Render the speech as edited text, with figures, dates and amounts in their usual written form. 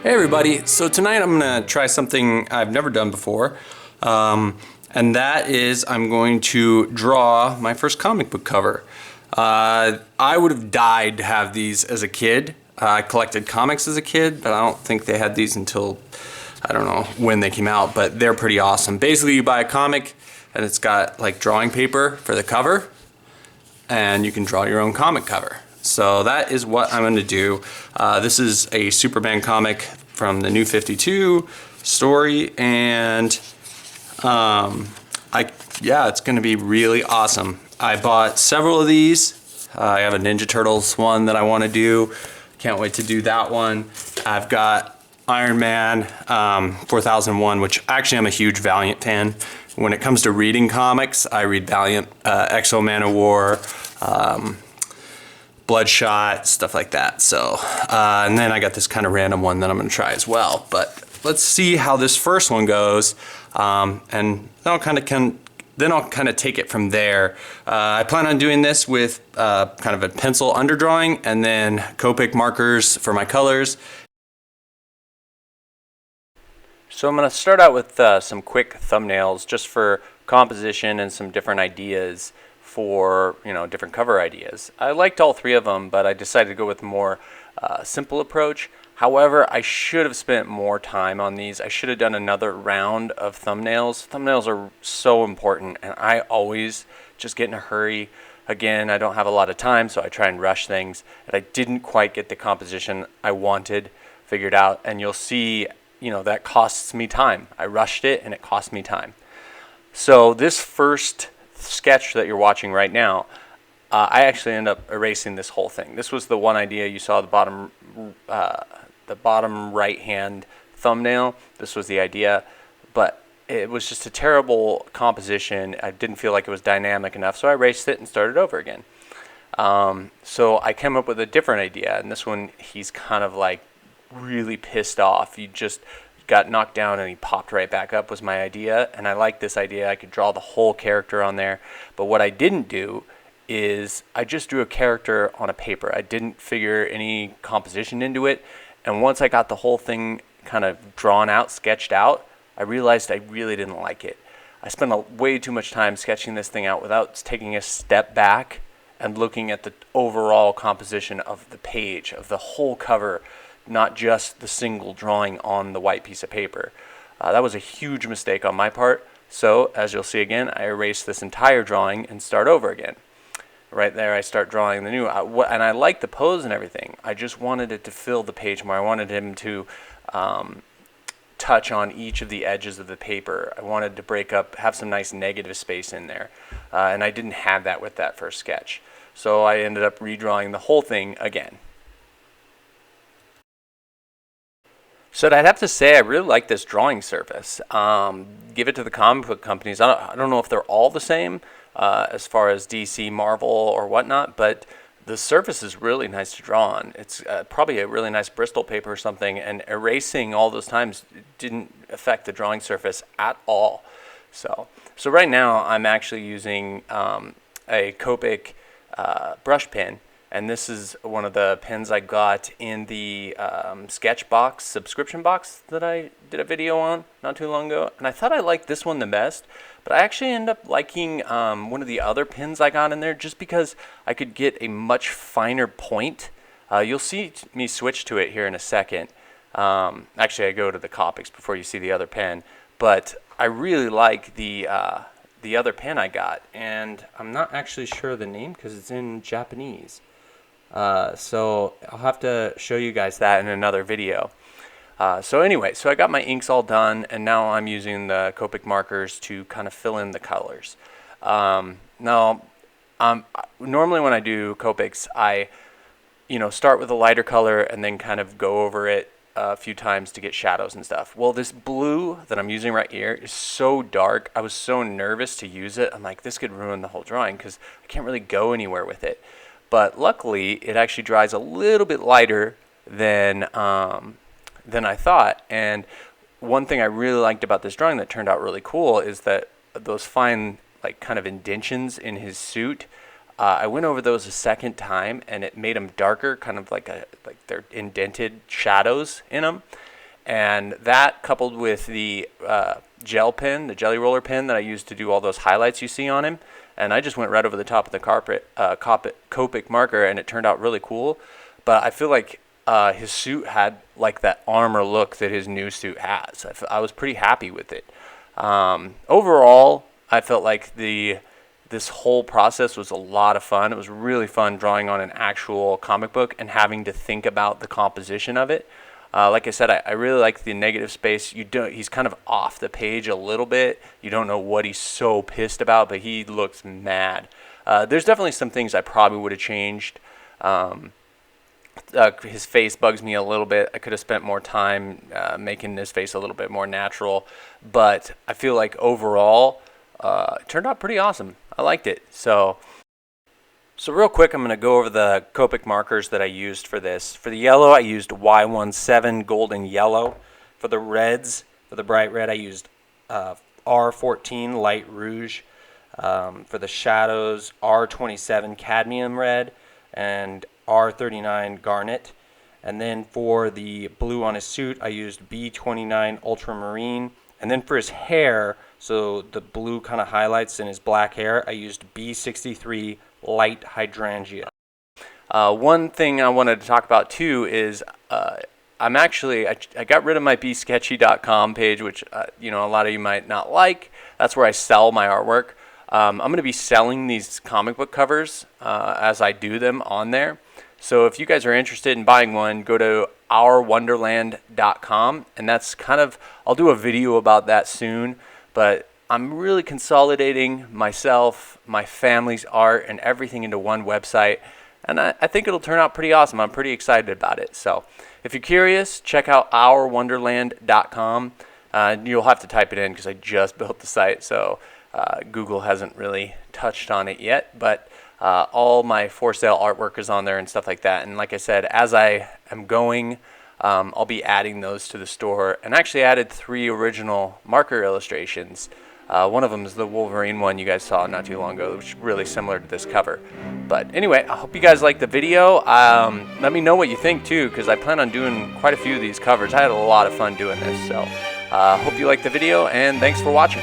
Hey everybody, so tonight I'm going to try something I've never done before, and that is I'm going to draw my first comic book cover. I would have died to have these as a kid. I collected comics as a kid, but I don't think they had these until, I don't know when they came out, but they're pretty awesome. Basically you buy a comic and it's got like drawing paper for the cover, and you can draw your own comic cover. So that is what I'm going to do. This is a Superman comic from the New 52 story, and it's going to be really awesome. I bought several of these. I have a Ninja Turtles one that I want to do. Can't wait to do that one. I've got Iron Man 4001, which actually I'm a huge Valiant fan. When it comes to reading comics, I read Valiant, Exo Man of War, Bloodshot, stuff like that. So, and then I got this kind of random one that I'm going to try as well. But let's see how this first one goes, and then I'll kind of take it from there. I plan on doing this with kind of a pencil underdrawing and then Copic markers for my colors. So I'm going to start out with some quick thumbnails just for composition and some different ideas for, different cover ideas. I liked all three of them, but I decided to go with a more simple approach. However, I should have spent more time on these. I should have done another round of thumbnails. Thumbnails are so important, and I always just get in a hurry. Again, I don't have a lot of time, so I try and rush things, and I didn't quite get the composition I wanted figured out, and you'll see, that costs me time. I rushed it, and it cost me time. So this first sketch that you're watching right now, I actually end up erasing this whole thing. This was the one idea you saw, the bottom right hand thumbnail. This was the idea, but it was just a terrible composition. I didn't feel like it was dynamic enough, so I erased it and started over again. So I came up with a different idea, and this one he's kind of like really pissed off. He just got knocked down and he popped right back up was my idea, and I liked this idea. I could draw the whole character on there, but what I didn't do is I just drew a character on a paper. I didn't figure any composition into it, and once I got the whole thing kind of drawn out, sketched out, I realized I really didn't like it. I spent way too much time sketching this thing out without taking a step back and looking at the overall composition of the page, of the whole cover, not just the single drawing on the white piece of paper. That was a huge mistake on my part. So, as you'll see again, I erase this entire drawing and start over again. Right there, I start drawing the new, and I like the pose and everything. I just wanted it to fill the page more. I wanted him to touch on each of the edges of the paper. I wanted to break up, have some nice negative space in there, and I didn't have that with that first sketch. So I ended up redrawing the whole thing again. So I'd have to say I really like this drawing surface. Give it to the comic book companies. I don't know if they're all the same as far as DC, Marvel, or whatnot, but the surface is really nice to draw on. It's probably a really nice Bristol paper or something, and erasing all those times didn't affect the drawing surface at all. So right now I'm actually using a Copic Brush Pen. And this is one of the pens I got in the sketch box, subscription box that I did a video on not too long ago. And I thought I liked this one the best, but I actually ended up liking one of the other pens I got in there just because I could get a much finer point. You'll see me switch to it here in a second. Actually, I go to the Copics before you see the other pen. But I really like the other pen I got. And I'm not actually sure of the name because it's in Japanese. So I'll have to show you guys that in another video. So anyway, so I got my inks all done, and now I'm using the Copic markers to kind of fill in the colors. Normally when I do Copics, I start with a lighter color and then kind of go over it a few times to get shadows and stuff. Well, this blue that I'm using right here is so dark. I was so nervous to use it. I'm like, this could ruin the whole drawing because I can't really go anywhere with it. But luckily, it actually dries a little bit lighter than I thought. And one thing I really liked about this drawing that turned out really cool is that those fine, like, kind of indentions in his suit, I went over those a second time, and it made them darker, kind of like they're indented shadows in them. And that coupled with the gel pen, the jelly roller pen that I used to do all those highlights you see on him, and I just went right over the top of the Copic marker, and it turned out really cool. But I feel like his suit had like that armor look that his new suit has. I was pretty happy with it. Overall, I felt like this whole process was a lot of fun. It was really fun drawing on an actual comic book and having to think about the composition of it. Like I said, I really like the negative space. He's kind of off the page a little bit. You don't know what he's so pissed about, but he looks mad. There's definitely some things I probably would have changed. His face bugs me a little bit. I could have spent more time making his face a little bit more natural. But I feel like overall, it turned out pretty awesome. I liked it. So real quick, I'm going to go over the Copic markers that I used for this. For the yellow, I used Y17 Golden Yellow. For the reds, for the bright red, I used R14 Light Rouge. For the shadows, R27 Cadmium Red and R39 Garnet. And then for the blue on his suit, I used B29 Ultramarine. And then for his hair, so the blue kind of highlights in his black hair, I used B63 Light Hydrangea. One thing I wanted to talk about too is I got rid of my bsketchy.com page, which a lot of you might not like. That's where I sell my artwork. I'm going to be selling these comic book covers as I do them on there. So if you guys are interested in buying one, go to ourwonderland.com, and that's I'll do a video about that soon, but I'm really consolidating myself, my family's art, and everything into one website, and I think it'll turn out pretty awesome. I'm pretty excited about it. So if you're curious, check out ourwonderland.com. You'll have to type it in because I just built the site, so Google hasn't really touched on it yet, but all my for sale artwork is on there and stuff like that. And like I said, as I am going, I'll be adding those to the store, and I actually added 3 original marker illustrations. One of them is the Wolverine one you guys saw not too long ago, which is really similar to this cover. But anyway, I hope you guys liked the video. Let me know what you think too, because I plan on doing quite a few of these covers. I had a lot of fun doing this, so hope you liked the video, and thanks for watching.